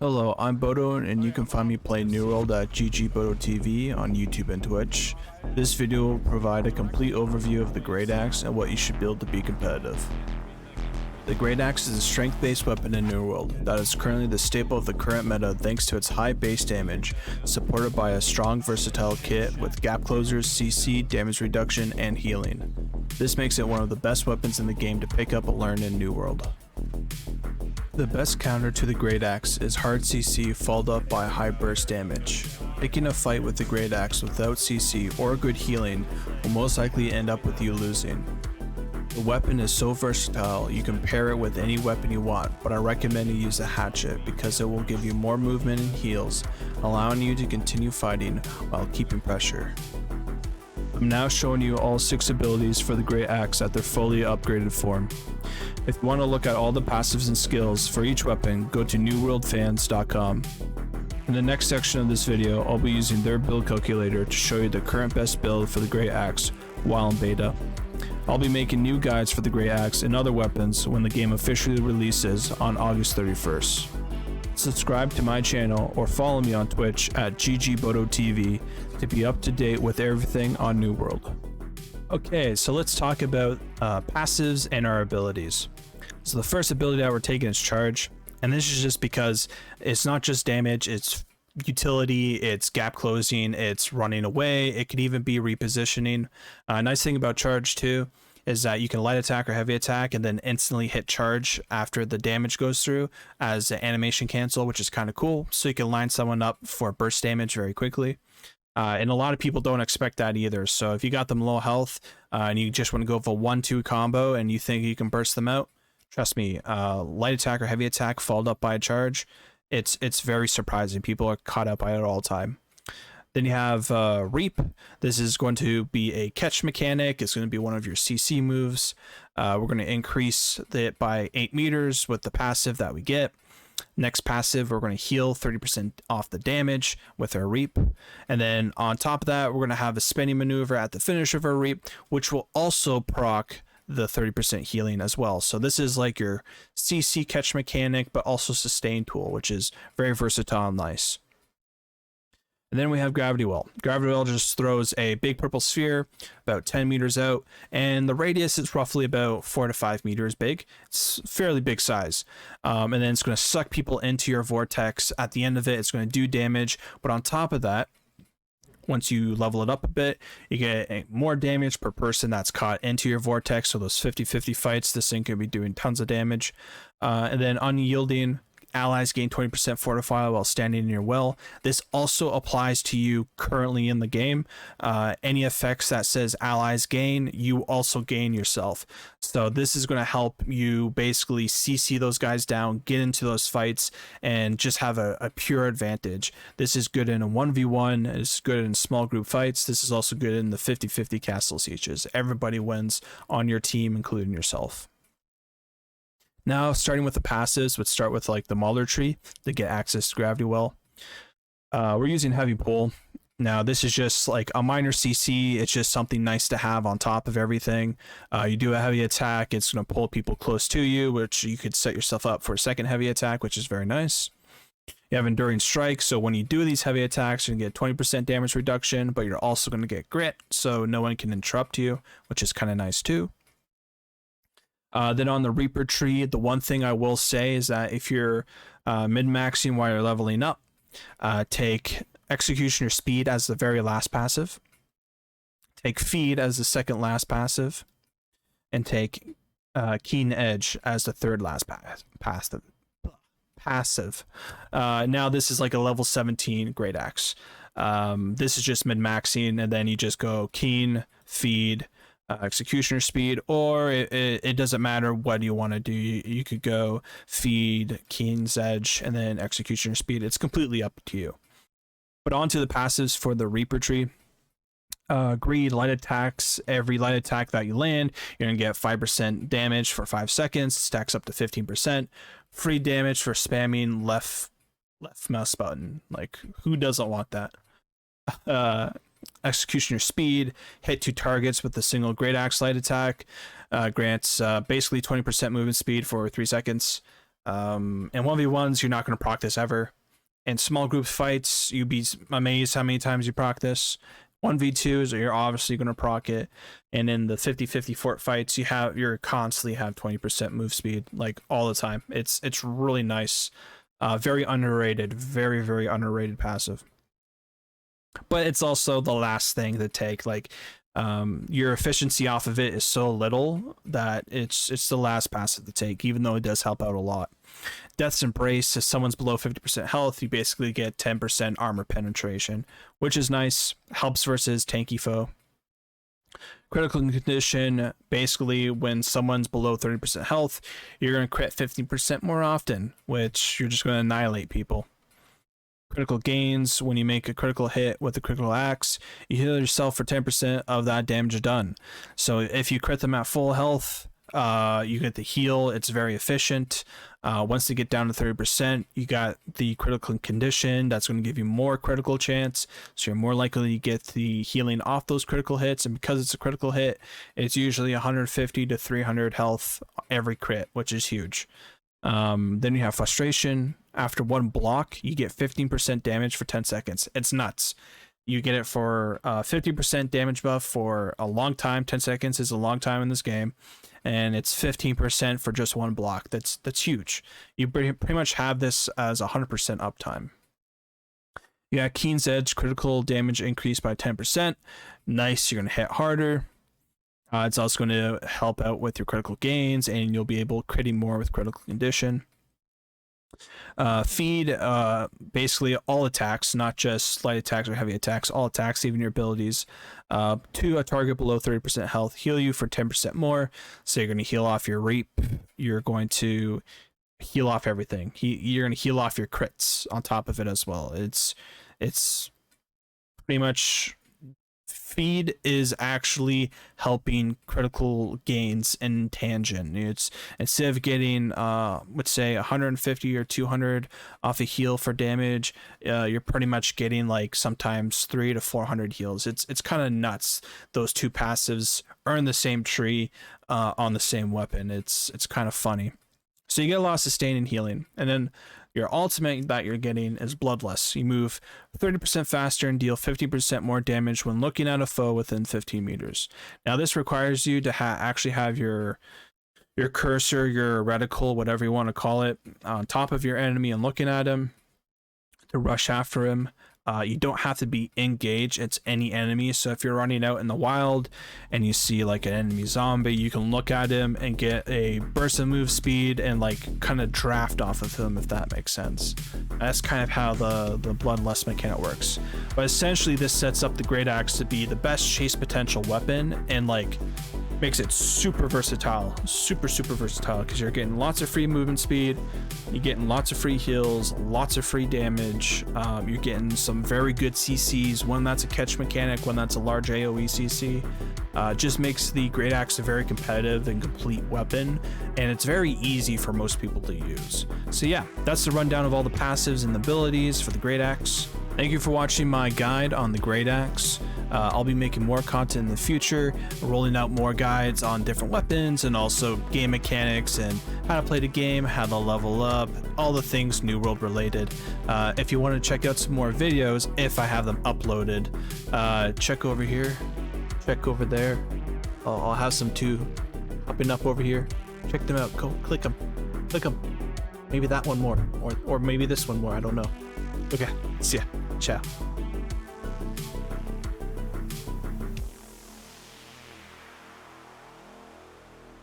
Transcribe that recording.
Hello, I'm Bodo, and you can find me playing New World at GGBodo TV on YouTube and Twitch. This video will provide a complete overview of the Great Axe and what you should build to be competitive. The Great Axe is a strength-based weapon in New World that is currently the staple of the current meta thanks to its high base damage, supported by a strong versatile kit with gap closers, CC, damage reduction, and healing. This makes it one of the best weapons in the game to pick up and learn in New World. The best counter to the Great Axe is hard CC followed up by high burst damage. Picking a fight with the Great Axe without CC or good healing will most likely end up with you losing. The weapon is so versatile you can pair it with any weapon you want, but I recommend you use a hatchet because it will give you more movement and heals, allowing you to continue fighting while keeping pressure. I'm now showing you all 6 abilities for the Great Axe at their fully upgraded form. If you want to look at all the passives and skills for each weapon, go to newworldfans.com. In the next section of this video, I'll be using their build calculator to show you the current best build for the Great Axe while in beta. I'll be making new guides for the Great Axe and other weapons when the game officially releases on August 31st. Subscribe to my channel or follow me on Twitch at GGBodo to be up to date with everything on New World. Okay, so let's talk about passives and our abilities. So the first ability that we're taking is Charge, and this is just because it's not just damage, it's utility, it's gap closing, it's running away, it could even be repositioning. Nice thing about Charge too is that you can light attack or heavy attack and then instantly hit charge after the damage goes through as an animation cancel, which is kind of cool. So you can line someone up for burst damage very quickly. And a lot of people don't expect that either. So if you got them low health and you just want to go for a 1-2 combo and you think you can burst them out, trust me, light attack or heavy attack followed up by a charge, it's very surprising. People are caught up by it all the time. Then you have Reap. This is going to be a catch mechanic. It's going to be one of your CC moves. We're going to increase it by 8 meters with the passive that we get. Next passive, we're going to heal 30% off the damage with our Reap. And then on top of that, we're going to have a spinning maneuver at the finish of our Reap, which will also proc the 30% healing as well. So this is like your CC catch mechanic, but also sustain tool, which is very versatile and nice. And then we have Gravity Well. Gravity Well just throws a big purple sphere about 10 meters out, and the radius is roughly about 4 to 5 meters big. It's fairly big size. And then it's going to suck people into your vortex. At the end of it, it's going to do damage, but on top of that, once you level it up a bit, you get more damage per person that's caught into your vortex. So those 50-50 fights, this thing could be doing tons of damage. And then Unyielding, allies gain 20% fortify while standing in your well. This also applies to you currently in the game. Any effects that says allies gain, you also gain yourself. So this is going to help you basically CC those guys down, get into those fights, and just have a pure advantage. This is good in a 1v1, it's good in small group fights. This is also good in the 50-50 castle sieges. Everybody wins on your team, including yourself. Now, starting with the passives, let's start with like the Mauler tree to get access to Gravity Well. We're using Heavy Pull. Now, this is just like a minor CC. It's just something nice to have on top of everything. You do a heavy attack, it's going to pull people close to you, which you could set yourself up for a second heavy attack, which is very nice. You have Enduring Strike, so when you do these heavy attacks, you can get 20% damage reduction, but you're also going to get Grit, so no one can interrupt you, which is kind of nice too. Then on the Reaper tree, the one thing I will say is that if you're min-maxing while you're leveling up, take Executioner Speed as the very last passive, take Feed as the second last passive, and take Keen Edge as the third last passive. Now this is like a level 17 Great Axe. This is just min-maxing, and then you just go Keen, Feed, Executioner Speed, or it doesn't matter what you want to do. You could go Feed, Keen's Edge, and then Executioner Speed. It's completely up to you. But on to the passives for the Reaper tree. Greed, light attacks. Every light attack that you land, you're going to get 5% damage for 5 seconds, stacks up to 15%. Free damage for spamming left mouse button. Like, who doesn't want that? Executioner Speed, hit 2 targets with a single Great Axe light attack, grants basically 20% movement speed for 3 seconds. In 1v1s, you're not going to proc this ever. In small group fights, you'd be amazed how many times you proc this. 1v2s, you're obviously going to proc it. And in the 50-50 fort fights, you're constantly have 20% move speed, like all the time. It's really nice. Very underrated, very, very underrated passive. But it's also the last thing to take. Like, your efficiency off of it is so little that it's the last passive to take, even though it does help out a lot. Death's Embrace, if someone's below 50% health, you basically get 10% armor penetration, which is nice. Helps versus tanky foe. Critical Condition, basically when someone's below 30% health, you're going to crit 15% more often, which you're just going to annihilate people. Critical Gains, when you make a critical hit with a critical axe, you heal yourself for 10% of that damage done. So if you crit them at full health, you get the heal. It's very efficient. Once they get down to 30%, you got the Critical Condition. That's going to give you more critical chance, so you're more likely to get the healing off those critical hits. And because it's a critical hit, it's usually 150 to 300 health every crit, which is huge. Then you have Frustration. After one block, you get 15% damage for 10 seconds. It's nuts. You get it for 50% damage buff for a long time. 10 seconds is a long time in this game, and it's 15% for just one block. That's huge. You pretty much have this as 100% uptime. You got Keen's Edge, critical damage increased by 10%. Nice, you're gonna hit harder. It's also going to help out with your critical gains, and you'll be able critting more with Critical Condition. Feed, basically all attacks, not just slight attacks or heavy attacks, all attacks, even your abilities, to a target below 30% health, heal you for 10% more. So you're going to heal off your reap, you're going to heal off everything. You're going to heal off your crits on top of it as well. It's pretty much... Feed is actually helping critical gains in tangent. It's instead of getting let's say 150 or 200 off a heal for damage, you're pretty much getting like sometimes 300 to 400 heals. It's kind of nuts. Those two passives are in the same tree on the same weapon. It's kind of funny. So you get a lot of sustain and healing, and then your ultimate that you're getting is Bloodlust. You move 30% faster and deal 50% more damage when looking at a foe within 15 meters. Now this requires you to actually have your cursor, your reticle, whatever you want to call it, on top of your enemy and looking at him to rush after him. You don't have to be engaged, it's any enemy. So if you're running out in the wild and you see like an enemy zombie, you can look at him and get a burst of move speed and like kind of draft off of him, if that makes sense. That's kind of how the Bloodlust mechanic works. But essentially this sets up the Great Axe to be the best chase potential weapon, and like makes it super versatile, super versatile, because you're getting lots of free movement speed, you're getting lots of free heals, lots of free damage, you're getting some very good CCs, one that's a catch mechanic, one that's a large AoE CC. Just makes the Great Axe a very competitive and complete weapon, and it's very easy for most people to use. So yeah, that's the rundown of all the passives and abilities for the Great Axe. Thank you for watching my guide on the Great Axe. I'll be making more content in the future, rolling out more guides on different weapons and also game mechanics and how to play the game, how to level up, all the things New World related. If you want to check out some more videos, if I have them uploaded, check over here, check over there. I'll have some too popping up over here. Check them out. Go click them. Maybe that one more, or maybe this one more. I don't know. Okay, see ya. Ciao.